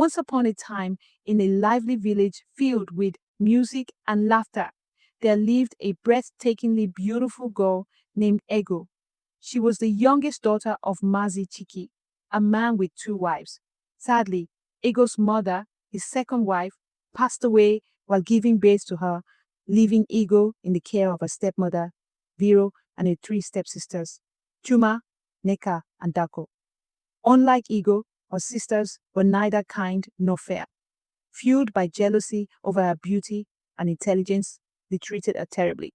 Once upon a time, in a lively village filled with music and laughter, there lived a breathtakingly beautiful girl named Ego. She was the youngest daughter of Mazi Chiki, a man with two wives. Sadly, Ego's mother, his second wife, passed away while giving birth to her, leaving Ego in the care of her stepmother, Vero, and her three stepsisters, Chuma, Neka, and Dako. Unlike Ego, her sisters were neither kind nor fair. Fueled by jealousy over her beauty and intelligence, they treated her terribly.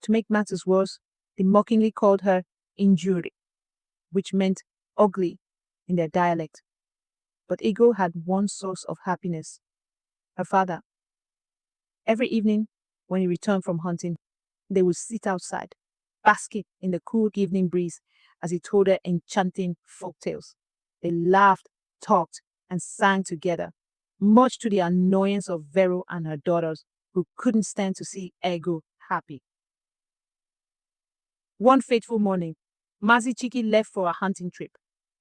To make matters worse, they mockingly called her Injuri, which meant ugly in their dialect. But Ego had one source of happiness: her father. Every evening, when he returned from hunting, they would sit outside, basking in the cool evening breeze as he told her enchanting folk tales. They laughed, talked, and sang together, much to the annoyance of Vero and her daughters, who couldn't stand to see Ego happy. One fateful morning, Mazi Chiki left for a hunting trip,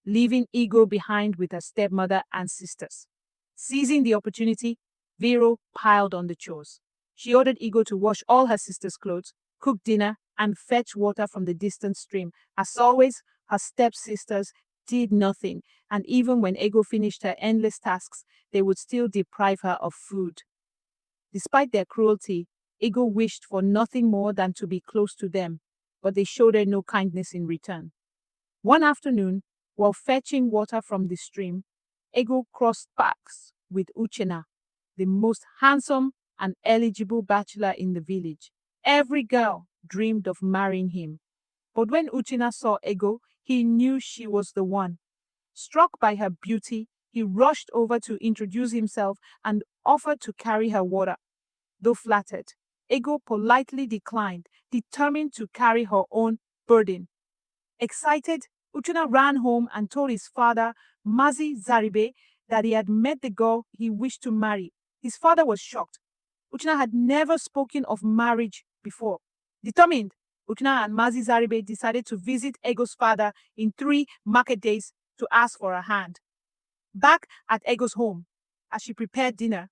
leaving Ego behind with her stepmother and sisters. Seizing the opportunity, Vero piled on the chores. She ordered Ego to wash all her sisters' clothes, cook dinner, and fetch water from the distant stream. As always, her stepsisters did nothing, and even when Ego finished her endless tasks, they would still deprive her of food. Despite their cruelty, Ego wished for nothing more than to be close to them, but they showed her no kindness in return. One afternoon, while fetching water from the stream, Ego crossed paths with Uchenna, the most handsome and eligible bachelor in the village. Every girl dreamed of marrying him. But when Uchenna saw Ego, he knew she was the one. Struck by her beauty, he rushed over to introduce himself and offered to carry her water. Though flattered, Ego politely declined, determined to carry her own burden. Excited, Uchenna ran home and told his father, Mazi Zaribe, that he had met the girl he wished to marry. His father was shocked. Uchenna had never spoken of marriage before. Determined, Uchenna and Mazi Zaribe decided to visit Ego's father in 3 market days to ask for a hand. Back at Ego's home, as she prepared dinner,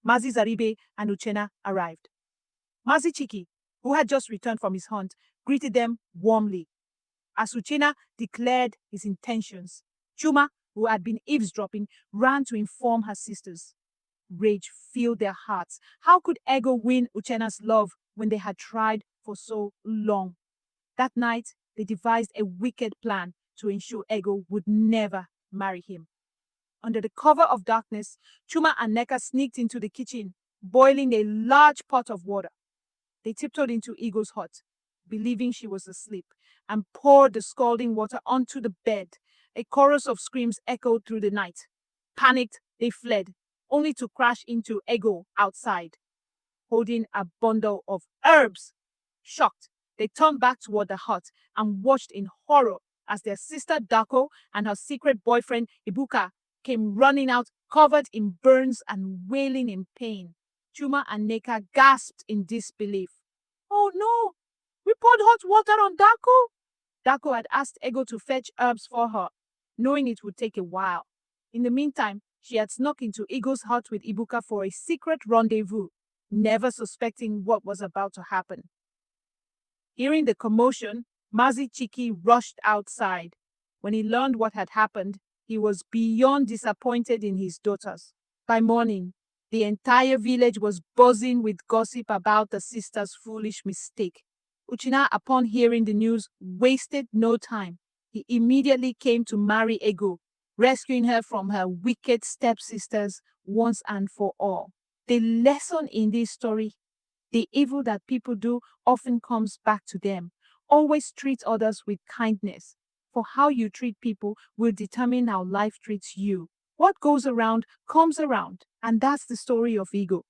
Mazi Zaribe and Uchenna arrived. Mazi Chiki, who had just returned from his hunt, greeted them warmly. As Uchenna declared his intentions, Chuma, who had been eavesdropping, ran to inform her sisters. Rage filled their hearts. How could Ego win Uchenna's love when they had tried for so long? That night, they devised a wicked plan to ensure Ego would never marry him. Under the cover of darkness, Chuma and Neka sneaked into the kitchen, boiling a large pot of water. They tiptoed into Ego's hut, believing she was asleep, and poured the scalding water onto the bed. A chorus of screams echoed through the night. Panicked, they fled, only to crash into Ego outside, holding a bundle of herbs. Shocked, they turned back toward the hut and watched in horror as their sister Dako and her secret boyfriend Ibuka came running out, covered in burns and wailing in pain. Chuma and Neka gasped in disbelief. "Oh no! We poured hot water on Dako!" Dako had asked Ego to fetch herbs for her, knowing it would take a while. In the meantime, she had snuck into Ego's hut with Ibuka for a secret rendezvous, never suspecting what was about to happen. Hearing the commotion, Mazi Chiki rushed outside. When he learned what had happened, he was beyond disappointed in his daughters. By morning, the entire village was buzzing with gossip about the sisters' foolish mistake. Uchenna, upon hearing the news, wasted no time. He immediately came to marry Ego, rescuing her from her wicked stepsisters once and for all. The lesson in this story: the evil that people do often comes back to them. Always treat others with kindness, for how you treat people will determine how life treats you. What goes around comes around, and that's the story of Ego.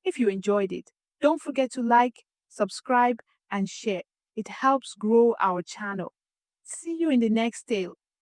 If you enjoyed it, don't forget to like, subscribe, and share. It helps grow our channel. See you in the next tale.